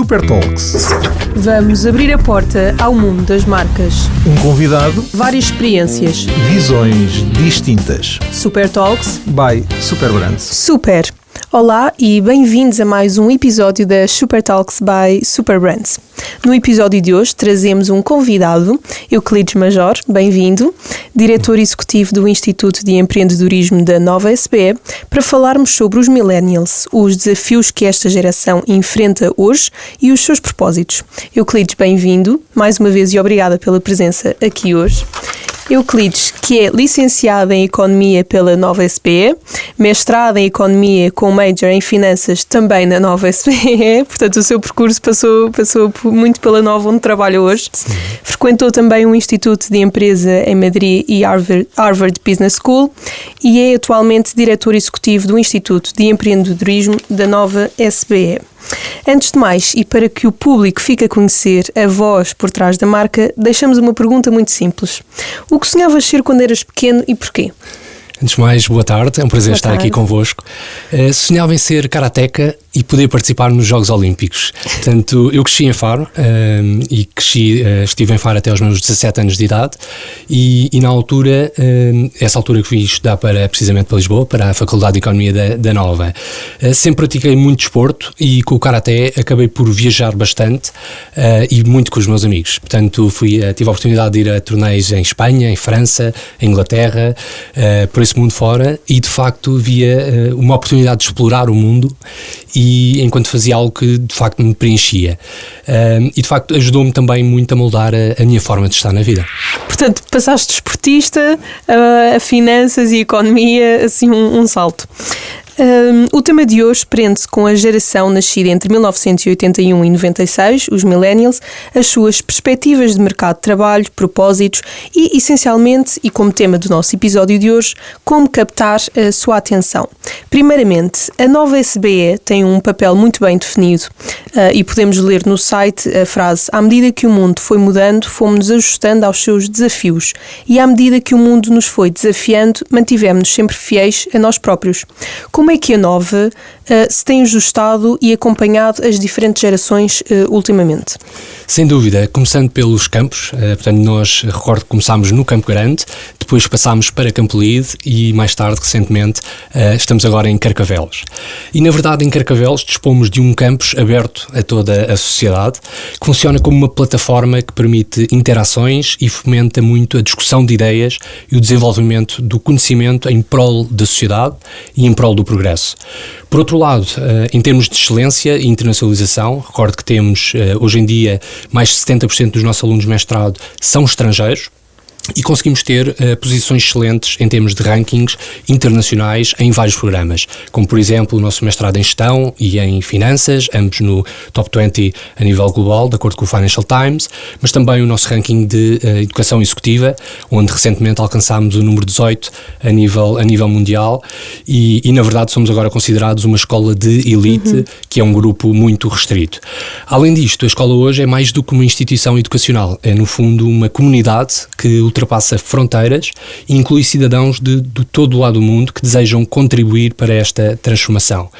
Super Talks. Vamos abrir a porta ao mundo das marcas. Um convidado, Várias experiências. visões distintas. Super Talks. By Super Brands. Super! Olá e bem-vindos a mais um episódio da Super Talks by Super Brands. No episódio de hoje trazemos um convidado, Euclides Major, bem-vindo, diretor executivo do Instituto de Empreendedorismo da Nova SBE, para falarmos sobre os millennials, os desafios que esta geração enfrenta hoje e os seus propósitos. Euclides, bem-vindo, mais uma vez, e obrigada pela presença aqui hoje. Euclides, que é licenciado em Economia pela Nova SBE, mestrado em Economia com major em Finanças também na Nova SBE, portanto o seu percurso passou muito pela Nova, onde trabalha hoje. Sim. Frequentou também um Instituto de Empresa em Madrid e Harvard Business School e é atualmente diretor executivo do Instituto de Empreendedorismo da Nova SBE. Antes de mais, e para que o público fique a conhecer a voz por trás da marca, deixamos uma pergunta muito simples. O que sonhavas ser quando eras pequeno e porquê? Antes de mais, boa tarde, é um prazer estar aqui convosco. Sonhava em ser karateca e poder participar nos Jogos Olímpicos. Portanto, eu cresci em Faro e estive em Faro até aos meus 17 anos de idade e na altura, essa altura que fui estudar precisamente para Lisboa, para a Faculdade de Economia da Nova. Sempre pratiquei muito desporto e com o karaté acabei por viajar bastante e muito com os meus amigos. Portanto, tive a oportunidade de ir a torneios em Espanha, em França, em Inglaterra, por esse mundo fora, e de facto via uma oportunidade de explorar o mundo e enquanto fazia algo que de facto me preenchia e de facto ajudou-me também muito a moldar a minha forma de estar na vida. Portanto, passaste de esportista a finanças e economia, assim um salto. O tema de hoje prende-se com a geração nascida entre 1981 e 96, os millennials, as suas perspectivas de mercado de trabalho, propósitos e, essencialmente, e como tema do nosso episódio de hoje, como captar a sua atenção. Primeiramente, a Nova SBE tem um papel muito bem definido e podemos ler no site a frase: à medida que o mundo foi mudando, fomos-nos ajustando aos seus desafios e à medida que o mundo nos foi desafiando, mantivemos-nos sempre fiéis a nós próprios. Como é que a Nova se tem ajustado e acompanhado as diferentes gerações ultimamente? Sem dúvida, começando pelos campos, portanto nós, recordo que começámos no Campo Grande, depois passámos para Campo Lide e mais tarde, recentemente, estamos agora em Carcavelos. E na verdade em Carcavelos dispomos de um campus aberto a toda a sociedade, que funciona como uma plataforma que permite interações e fomenta muito a discussão de ideias e o desenvolvimento do conhecimento em prol da sociedade e em prol do progresso. Por outro lado, em termos de excelência e internacionalização, recordo que temos hoje em dia mais de 70% dos nossos alunos de mestrado são estrangeiros e conseguimos ter posições excelentes em termos de rankings internacionais em vários programas, como por exemplo o nosso mestrado em gestão e em finanças, ambos no top 20 a nível global, de acordo com o Financial Times, mas também o nosso ranking de educação executiva, onde recentemente alcançámos o número 18 a nível mundial e na verdade somos agora considerados uma escola de elite, que é um grupo muito restrito. Além disto, a escola hoje é mais do que uma instituição educacional, é no fundo uma comunidade que ultrapassa fronteiras e inclui cidadãos de todo o lado do mundo que desejam contribuir para esta transformação.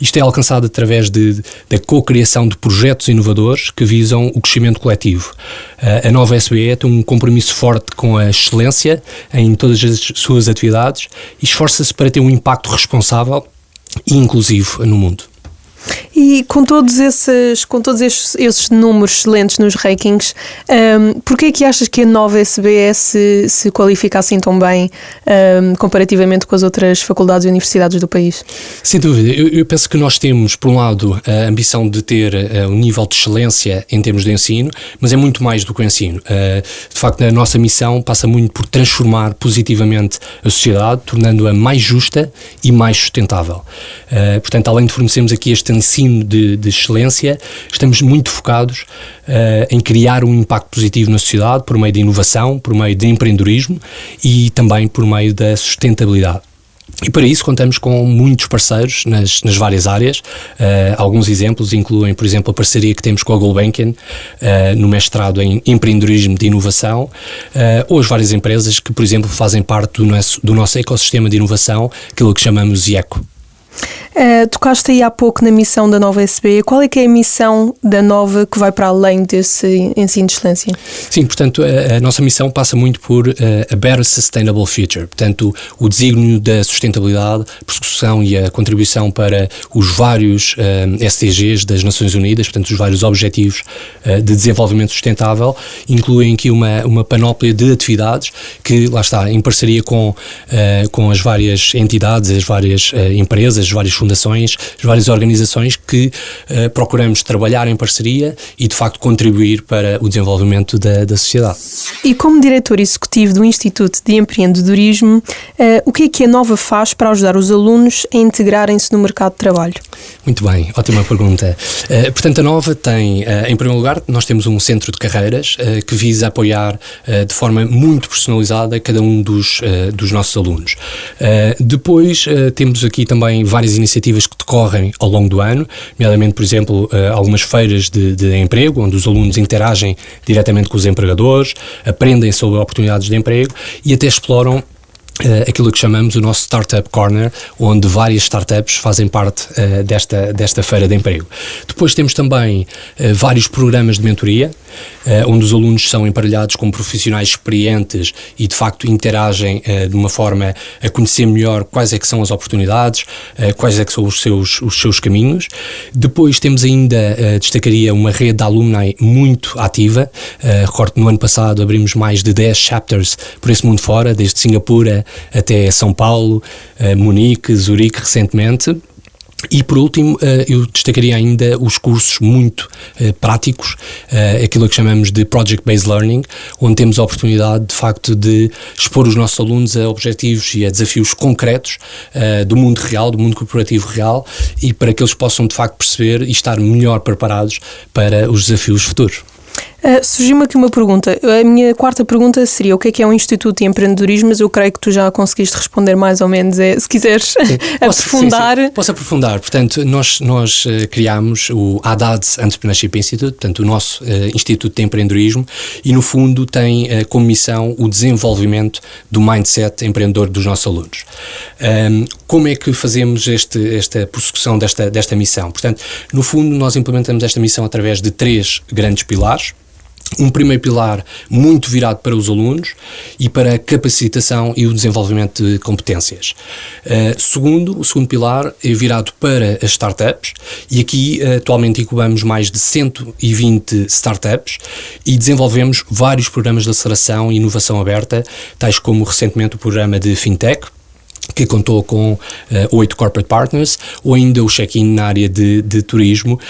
Isto é alcançado através da co-criação de projetos inovadores que visam o crescimento coletivo. A Nova SBE tem um compromisso forte com a excelência em todas as suas atividades e esforça-se para ter um impacto responsável e inclusivo no mundo. E com todos esses números excelentes nos rankings, porquê é que achas que a Nova SBE se qualifica assim tão bem comparativamente com as outras faculdades e universidades do país? Sem dúvida, eu penso que nós temos, por um lado, a ambição de ter um nível de excelência em termos de ensino, mas é muito mais do que o ensino. De facto, a nossa missão passa muito por transformar positivamente a sociedade, tornando-a mais justa e mais sustentável. Portanto, além de fornecermos aqui este ensino de excelência, estamos muito focados em criar um impacto positivo na sociedade por meio de inovação, por meio de empreendedorismo e também por meio da sustentabilidade. E para isso contamos com muitos parceiros nas várias áreas. Alguns exemplos incluem, por exemplo, a parceria que temos com a Gulbenkian no mestrado em empreendedorismo de inovação, ou as várias empresas que, por exemplo, fazem parte do nosso ecossistema de inovação, aquilo que chamamos IECO. Tocaste aí há pouco na missão da Nova SBE. Qual é que é a missão da Nova que vai para além desse ensino de excelência? Sim, portanto, a nossa missão passa muito por a Better Sustainable Future. Portanto, o desígnio da sustentabilidade, persecução e a contribuição para os vários SDGs das Nações Unidas, portanto, os vários Objetivos de Desenvolvimento Sustentável, incluem aqui uma panóplia de atividades que, lá está, em parceria com as várias entidades, as várias empresas, as várias fundações, as várias organizações que procuramos trabalhar em parceria e, de facto, contribuir para o desenvolvimento da sociedade. E como diretor executivo do Instituto de Empreendedorismo, o que a Nova faz para ajudar os alunos a integrarem-se no mercado de trabalho? Muito bem, ótima pergunta. Portanto, a Nova tem, em primeiro lugar, nós temos um centro de carreiras que visa apoiar de forma muito personalizada cada um dos nossos alunos. Depois, temos aqui também várias iniciativas que decorrem ao longo do ano, nomeadamente, por exemplo, algumas feiras de emprego, onde os alunos interagem diretamente com os empregadores, aprendem sobre oportunidades de emprego e até exploram aquilo que chamamos o nosso Startup Corner, onde várias startups fazem parte desta feira de emprego. Depois temos também vários programas de mentoria, onde os alunos são emparelhados com profissionais experientes e de facto interagem de uma forma a conhecer melhor quais é que são as oportunidades, quais é que são os seus caminhos. Depois temos ainda, destacaria, uma rede de alumni muito ativa. Recordo que no ano passado abrimos mais de 10 chapters por esse mundo fora, desde Singapura até São Paulo, Munique, Zurique recentemente. E por último, eu destacaria ainda os cursos muito práticos, aquilo que chamamos de Project-Based Learning, onde temos a oportunidade de facto de expor os nossos alunos a objetivos e a desafios concretos do mundo real, do mundo corporativo real, e para que eles possam de facto perceber e estar melhor preparados para os desafios futuros. Surgiu-me aqui uma pergunta. A minha quarta pergunta seria o que é um Instituto de Empreendedorismo, mas eu creio que tu já conseguiste responder mais ou menos. Se quiseres aprofundar. Sim. Posso aprofundar. Portanto, nós criámos o Haddad Entrepreneurship Institute, portanto, o nosso Instituto de Empreendedorismo, e no fundo tem como missão o desenvolvimento do mindset empreendedor dos nossos alunos. Como é que fazemos esta prossecução desta missão? Portanto, no fundo, nós implementamos esta missão através de 3 grandes pilares. Um primeiro pilar muito virado para os alunos e para a capacitação e o desenvolvimento de competências. O segundo pilar é virado para as startups e aqui atualmente incubamos mais de 120 startups e desenvolvemos vários programas de aceleração e inovação aberta, tais como recentemente o programa de Fintech, que contou com 8 corporate partners, ou ainda o check-in na área de turismo,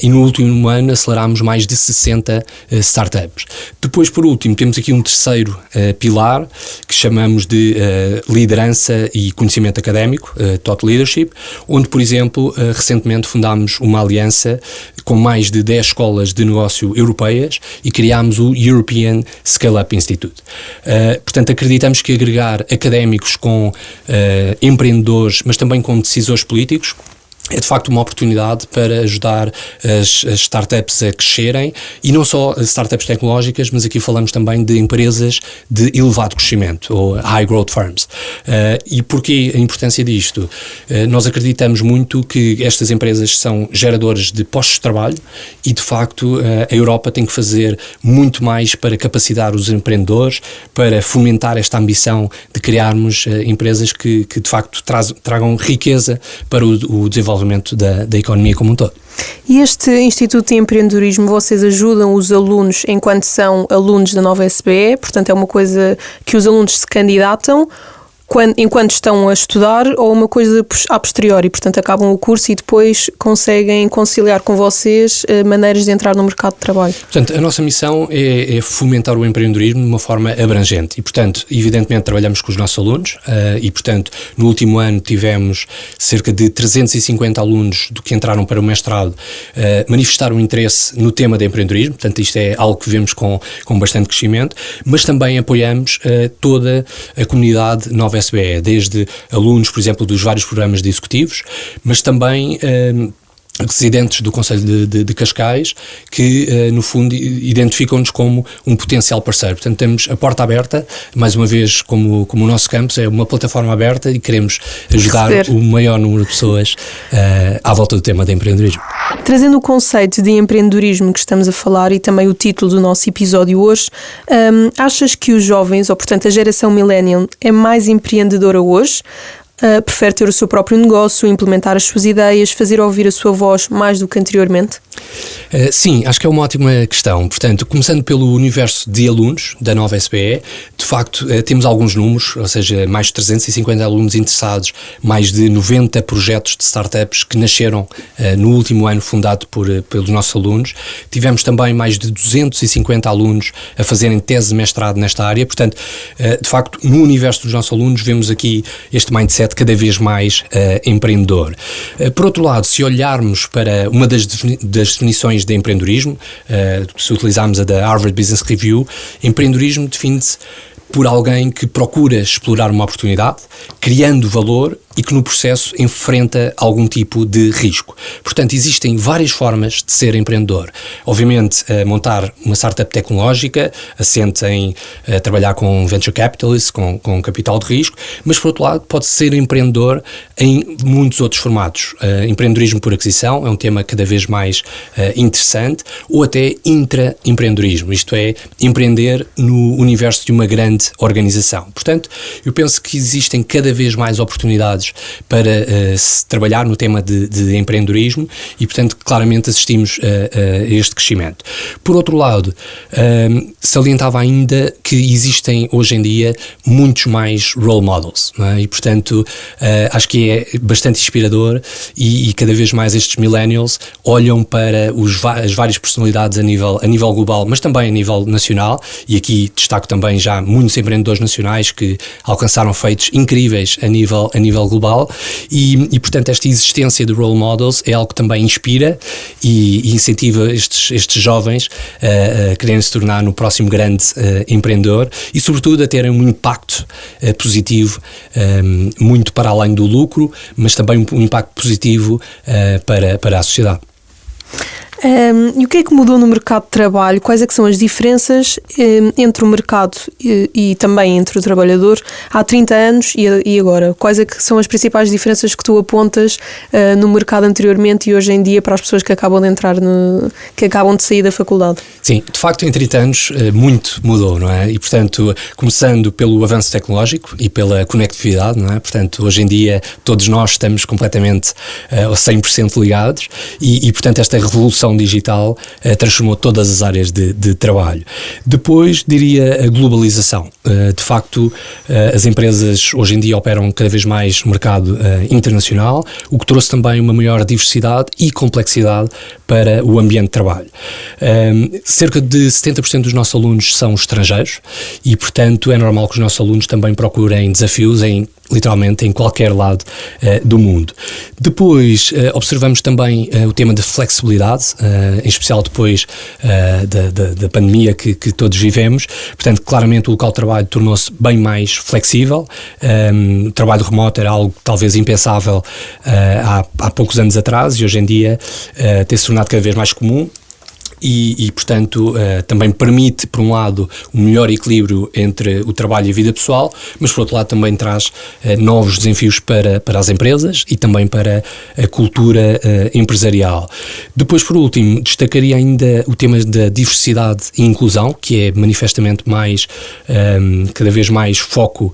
e no último ano acelerámos mais de 60 startups. Depois, por último, temos aqui um terceiro pilar, que chamamos de liderança e conhecimento académico, Thought Leadership, onde, por exemplo, recentemente fundámos uma aliança com mais de 10 escolas de negócio europeias e criámos o European Scale-Up Institute. Portanto, acreditamos que agregar académicos com empreendedores, mas também com decisores políticos, é de facto uma oportunidade para ajudar as startups a crescerem, e não só as startups tecnológicas, mas aqui falamos também de empresas de elevado crescimento, ou high growth firms. E porquê a importância disto? Nós acreditamos muito que estas empresas são geradoras de postos de trabalho e de facto a Europa tem que fazer muito mais para capacitar os empreendedores, para fomentar esta ambição de criarmos empresas que de facto tragam riqueza para o desenvolvimento da economia como um todo. E este Instituto de Empreendedorismo, vocês ajudam os alunos enquanto são alunos da Nova SBE? Portanto, é uma coisa que os alunos se candidatam enquanto estão a estudar, ou uma coisa a posteriori, portanto acabam o curso e depois conseguem conciliar com vocês maneiras de entrar no mercado de trabalho? Portanto, a nossa missão é fomentar o empreendedorismo de uma forma abrangente e, portanto, evidentemente trabalhamos com os nossos alunos e, portanto, no último ano tivemos cerca de 350 alunos que entraram para o mestrado manifestaram interesse no tema de empreendedorismo, portanto isto é algo que vemos com bastante crescimento, mas também apoiamos toda a comunidade Nova SBE, desde alunos, por exemplo, dos vários programas de executivos, mas também residentes do Concelho de Cascais, que no fundo identificam-nos como um potencial parceiro. Portanto, temos a porta aberta, mais uma vez, como o nosso campus é uma plataforma aberta e queremos ajudar o maior número de pessoas à volta do tema de empreendedorismo. Trazendo o conceito de empreendedorismo que estamos a falar e também o título do nosso episódio hoje, achas que os jovens, ou portanto a geração millennial, é mais empreendedora hoje? Prefere ter o seu próprio negócio, implementar as suas ideias, fazer ouvir a sua voz mais do que anteriormente? Sim, acho que é uma ótima questão. Portanto, começando pelo universo de alunos da nova SPE, de facto temos alguns números, ou seja, mais de 350 alunos interessados, mais de 90 projetos de startups que nasceram no último ano fundado pelos nossos alunos. Tivemos também mais de 250 alunos a fazerem tese de mestrado nesta área. Portanto, de facto, no universo dos nossos alunos vemos aqui este mindset cada vez mais empreendedor. Por outro lado, se olharmos para uma das definições de empreendedorismo, se utilizarmos a da Harvard Business Review, empreendedorismo define-se por alguém que procura explorar uma oportunidade, criando valor e que no processo enfrenta algum tipo de risco. Portanto, existem várias formas de ser empreendedor. Obviamente, montar uma startup tecnológica, assente em trabalhar com venture capitalists, com capital de risco, mas por outro lado pode ser empreendedor em muitos outros formatos. Empreendedorismo por aquisição é um tema cada vez mais interessante, ou até intraempreendedorismo, isto é, empreender no universo de uma grande organização. Portanto, eu penso que existem cada vez mais oportunidades para se trabalhar no tema de empreendedorismo e, portanto, claramente assistimos a este crescimento. Por outro lado, salientava ainda que existem hoje em dia muitos mais role models, não é? E, portanto, acho que é bastante inspirador e cada vez mais estes millennials olham para as várias personalidades a nível global, mas também a nível nacional, e aqui destaco também já muitos empreendedores nacionais que alcançaram feitos incríveis a nível global e, portanto, esta existência de role models é algo que também inspira e incentiva estes jovens a quererem se tornar no próximo grande empreendedor e, sobretudo, a terem um impacto positivo muito para além do lucro, mas também um impacto positivo para a sociedade. E o que é que mudou no mercado de trabalho? Quais é que são as diferenças entre o mercado e também entre o trabalhador há 30 anos e agora? Quais é que são as principais diferenças que tu apontas no mercado anteriormente e hoje em dia para as pessoas que acabam de entrar, que acabam de sair da faculdade? Sim, de facto em 30 anos muito mudou, não é? E, portanto, começando pelo avanço tecnológico e pela conectividade, não é? Portanto, hoje em dia todos nós estamos completamente 100% ligados e, portanto, esta revolução digital transformou todas as áreas de trabalho. Depois, diria a globalização. De facto, as empresas hoje em dia operam cada vez mais no mercado internacional, o que trouxe também uma maior diversidade e complexidade para o ambiente de trabalho. Cerca de 70% dos nossos alunos são estrangeiros e, portanto, é normal que os nossos alunos também procurem desafios literalmente em qualquer lado do mundo. Depois, observamos também o tema de flexibilidade, em especial depois da pandemia que todos vivemos. Portanto, claramente o local de trabalho tornou-se bem mais flexível. O trabalho remoto era algo talvez impensável há poucos anos atrás e hoje em dia tem-se tornado cada vez mais comum. E, portanto, também permite, por um lado, um melhor equilíbrio entre o trabalho e a vida pessoal, mas, por outro lado, também traz novos desafios para as empresas e também para a cultura empresarial. Depois, por último, destacaria ainda o tema da diversidade e inclusão, que é manifestamente cada vez mais foco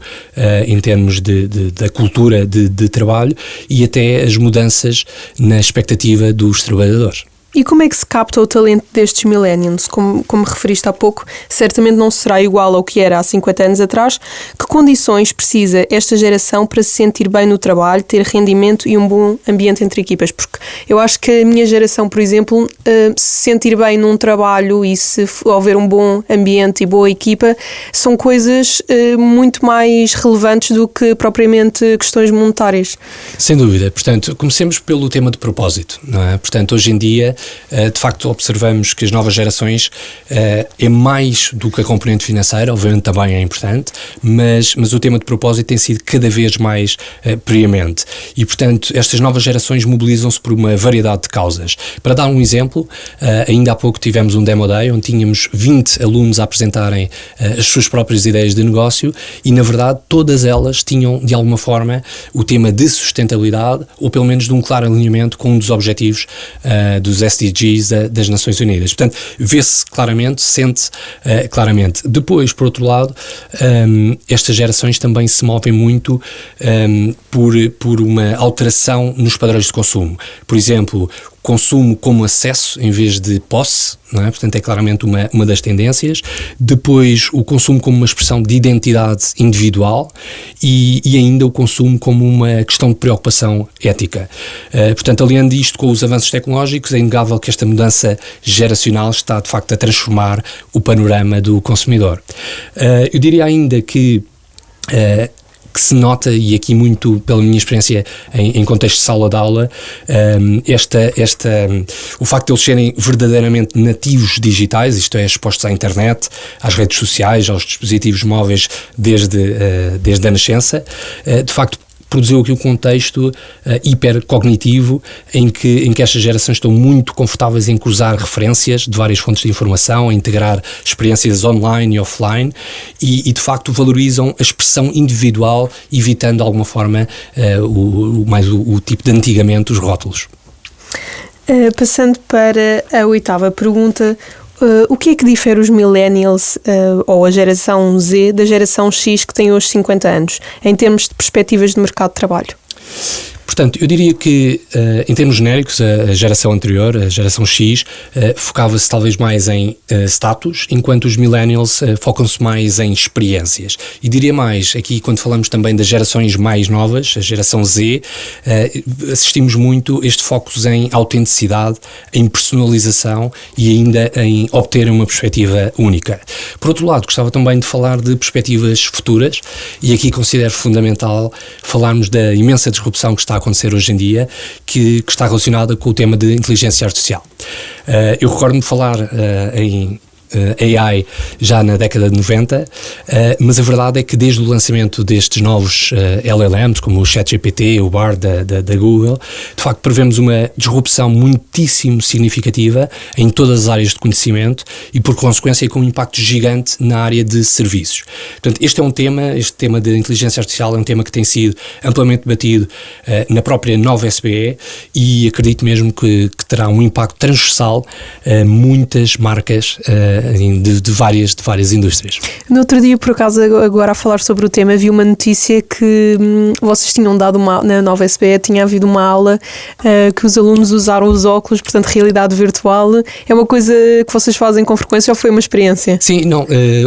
em termos da cultura de trabalho e até as mudanças na expectativa dos trabalhadores. E como é que se capta o talento destes millennials? Como referiste há pouco, certamente não será igual ao que era há 50 anos atrás. Que condições precisa esta geração para se sentir bem no trabalho, ter rendimento e um bom ambiente entre equipas? Porque eu acho que a minha geração, por exemplo, se sentir bem num trabalho e se houver um bom ambiente e boa equipa, são coisas muito mais relevantes do que propriamente questões monetárias. Sem dúvida. Portanto, comecemos pelo tema de propósito, não é? Portanto, hoje em dia de facto observamos que as novas gerações é mais do que a componente financeira, obviamente também é importante, mas o tema de propósito tem sido cada vez mais preemente e, portanto, estas novas gerações mobilizam-se por uma variedade de causas. Para dar um exemplo, ainda há pouco tivemos um Demo Day onde tínhamos 20 alunos a apresentarem as suas próprias ideias de negócio e, na verdade, todas elas tinham, de alguma forma, o tema de sustentabilidade ou, pelo menos, de um claro alinhamento com um dos objetivos dos SDGs das Nações Unidas. Portanto, vê-se claramente, sente claramente. Depois, por outro lado, estas gerações também se movem muito por uma alteração nos padrões de consumo. Por exemplo, consumo como acesso em vez de posse, não é? Portanto, é claramente uma das tendências. Depois, o consumo como uma expressão de identidade individual e ainda o consumo como uma questão de preocupação ética. Portanto, aliando isto com os avanços tecnológicos, é inegável que esta mudança geracional está, de facto, a transformar o panorama do consumidor. Eu diria ainda que se nota, e aqui muito pela minha experiência em contexto de sala de aula, o facto de eles serem verdadeiramente nativos digitais, isto é, expostos à internet, às redes sociais, aos dispositivos móveis desde a nascença, de facto produziu aqui um contexto hipercognitivo em que estas gerações estão muito confortáveis em cruzar referências de várias fontes de informação, a integrar experiências online e offline e de facto valorizam a expressão individual, evitando de alguma forma o tipo de antigamente os rótulos. Passando para a 8ª pergunta, o que é que difere os millennials ou a geração Z da geração X que tem hoje 50 anos, em termos de perspectivas de mercado de trabalho? Portanto, eu diria que, em termos genéricos, a geração anterior, a geração X, focava-se talvez mais em status, enquanto os millennials focam-se mais em experiências. E diria mais, aqui quando falamos também das gerações mais novas, a geração Z, assistimos muito este foco em autenticidade, em personalização e ainda em obter uma perspectiva única. Por outro lado, gostava também de falar de perspectivas futuras e aqui considero fundamental falarmos da imensa disrupção que está a acontecer hoje em dia, que está relacionada com o tema de inteligência artificial. Eu recordo-me de falar em AI já na década de 90, mas a verdade é que desde o lançamento destes novos LLMs, como o ChatGPT, o Bard da Google, de facto prevemos uma disrupção muitíssimo significativa em todas as áreas de conhecimento e por consequência com um impacto gigante na área de serviços. Portanto, este tema de inteligência artificial é um tema que tem sido amplamente debatido na própria nova SBE e acredito mesmo que terá um impacto transversal a muitas marcas de várias indústrias. No outro dia, por acaso, agora a falar sobre o tema, vi uma notícia que vocês tinham dado na nova SBE, tinha havido uma aula que os alunos usaram os óculos, portanto, realidade virtual. É uma coisa que vocês fazem com frequência ou foi uma experiência? Sim, não.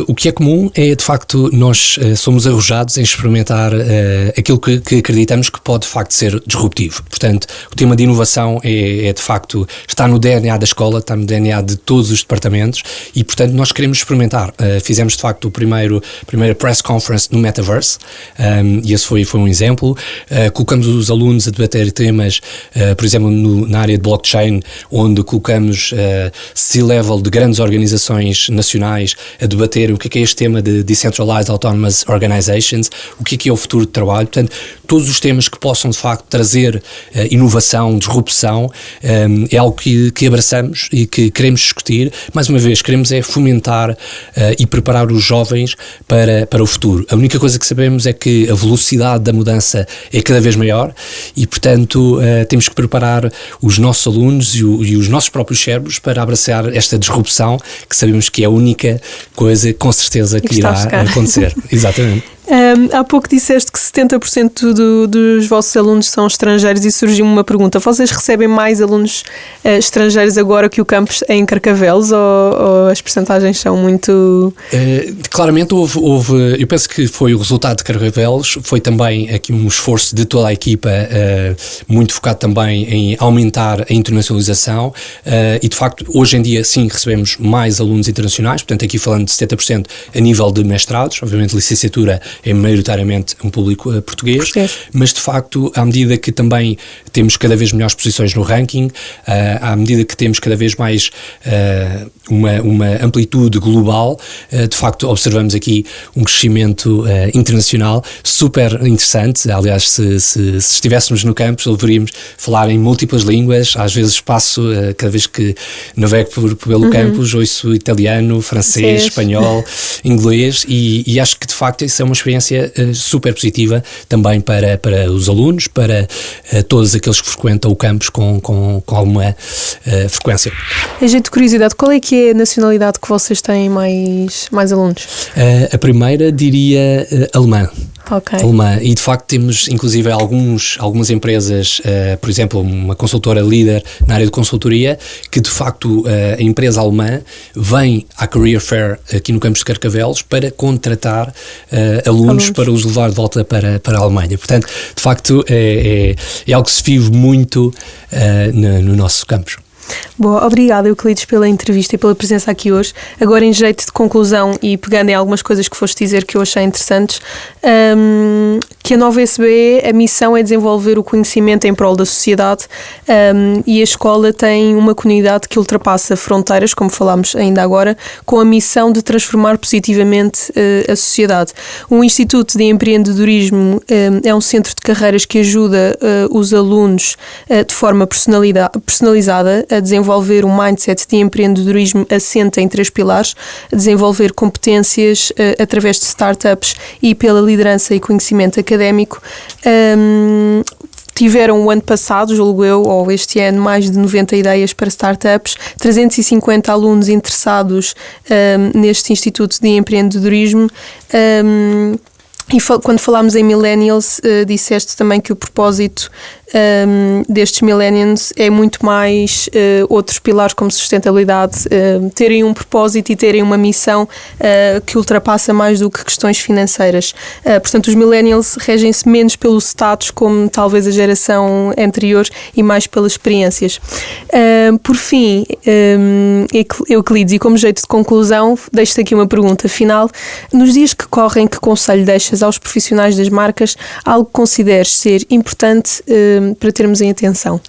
O que é comum é, de facto, nós somos arrojados em experimentar aquilo que acreditamos que pode, de facto, ser disruptivo. Portanto, o tema de inovação de facto, está no DNA da escola, está no DNA de todos os departamentos e, portanto, nós queremos experimentar. Fizemos, de facto, a primeira press conference no Metaverse e esse foi um exemplo. Colocamos os alunos a debater temas, por exemplo, na área de blockchain, onde colocamos C-level de grandes organizações nacionais a debater o que é este tema de Decentralized Autonomous Organizations, o que é o futuro de trabalho. Portanto, todos os temas que possam, de facto, trazer inovação, disrupção, é algo que abraçamos e que queremos discutir. Mais uma vez, queremos fomentar e preparar os jovens para o futuro. A única coisa que sabemos é que a velocidade da mudança é cada vez maior e, portanto, temos que preparar os nossos alunos e os nossos próprios cérebros para abraçar esta disrupção, que sabemos que é a única coisa, com certeza, que irá acontecer. Exatamente. Há pouco disseste que 70% dos vossos alunos são estrangeiros e surgiu uma pergunta. Vocês recebem mais alunos estrangeiros agora que o campus é em Carcavelos ou as percentagens são muito... Claramente houve, eu penso que foi o resultado de Carcavelos, foi também aqui um esforço de toda a equipa, muito focado também em aumentar a internacionalização e de facto hoje em dia sim recebemos mais alunos internacionais, portanto aqui falando de 70% a nível de mestrados, obviamente licenciatura é maioritariamente um público português, mas de facto, à medida que também temos cada vez melhores posições no ranking, à medida que temos cada vez mais uma amplitude global, de facto observamos aqui um crescimento internacional super interessante. Aliás, se estivéssemos no campus, deveríamos falar em múltiplas línguas. Às vezes passo, cada vez que navego pelo campus, ouço italiano, francês, espanhol, inglês, e acho que de facto isso é uma experiência super positiva também para os alunos, para todos aqueles que frequentam o campus com alguma frequência. A jeito de curiosidade, qual é que é a nacionalidade que vocês têm mais alunos? A primeira diria alemã. Okay. Alemã. E de facto temos inclusive algumas empresas, por exemplo, uma consultora líder na área de consultoria, que de facto a empresa alemã vem à Career Fair aqui no campus de Carcavelos para contratar alunos para os levar de volta para a Alemanha. Portanto, de facto é algo que se vive muito no nosso campus. Boa, obrigada Euclides pela entrevista e pela presença aqui hoje. Agora, em jeito de conclusão e pegando em algumas coisas que foste dizer que eu achei interessantes, que a nova SBE, a missão é desenvolver o conhecimento em prol da sociedade, e a escola tem uma comunidade que ultrapassa fronteiras, como falámos ainda agora, com a missão de transformar positivamente a sociedade. O Instituto de Empreendedorismo é um centro de carreiras que ajuda os alunos de forma personalizada a desenvolver um mindset de empreendedorismo assente em 3 pilares: a desenvolver competências através de startups e pela liderança e conhecimento académico. Tiveram o ano passado, julgo eu, ou este ano, mais de 90 ideias para startups, 350 alunos interessados neste Instituto de Empreendedorismo. E quando falámos em millennials, disseste também que o propósito destes millennials é muito mais outros pilares como sustentabilidade, terem um propósito e terem uma missão que ultrapassa mais do que questões financeiras. Portanto, os millennials regem-se menos pelo status como talvez a geração anterior e mais pelas experiências. Por fim, Euclides, e como jeito de conclusão, deixo-te aqui uma pergunta final. Nos dias que correm, que conselho deixas aos profissionais das marcas, algo que consideres ser importante para termos em atenção?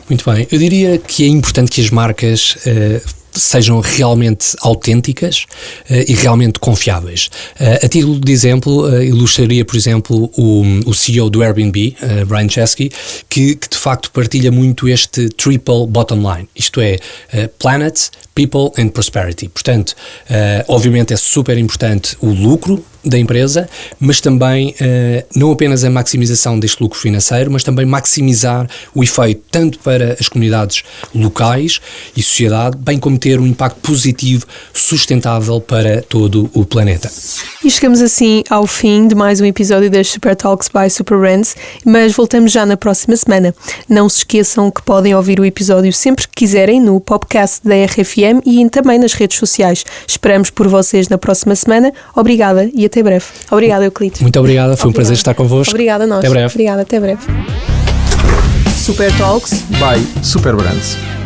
Muito bem, eu diria que é importante que as marcas sejam realmente autênticas e realmente confiáveis. A título de exemplo, ilustraria, por exemplo, o CEO do Airbnb, Brian Chesky, que de facto partilha muito este triple bottom line, isto é, planet, people and prosperity. Portanto, obviamente é super importante o lucro da empresa, mas também não apenas a maximização deste lucro financeiro, mas também maximizar o efeito tanto para as comunidades locais e sociedade, bem como ter um impacto positivo, sustentável para todo o planeta. E chegamos assim ao fim de mais um episódio das Super Talks by Super Brands, mas voltamos já na próxima semana. Não se esqueçam que podem ouvir o episódio sempre que quiserem no podcast da RFM e também nas redes sociais. Esperamos por vocês na próxima semana. Obrigada e até breve. Obrigada, Euclides. Muito obrigada, foi um prazer estar convosco. Obrigada a nós. Até breve. Obrigada, até breve. Super Talks by Super Brands.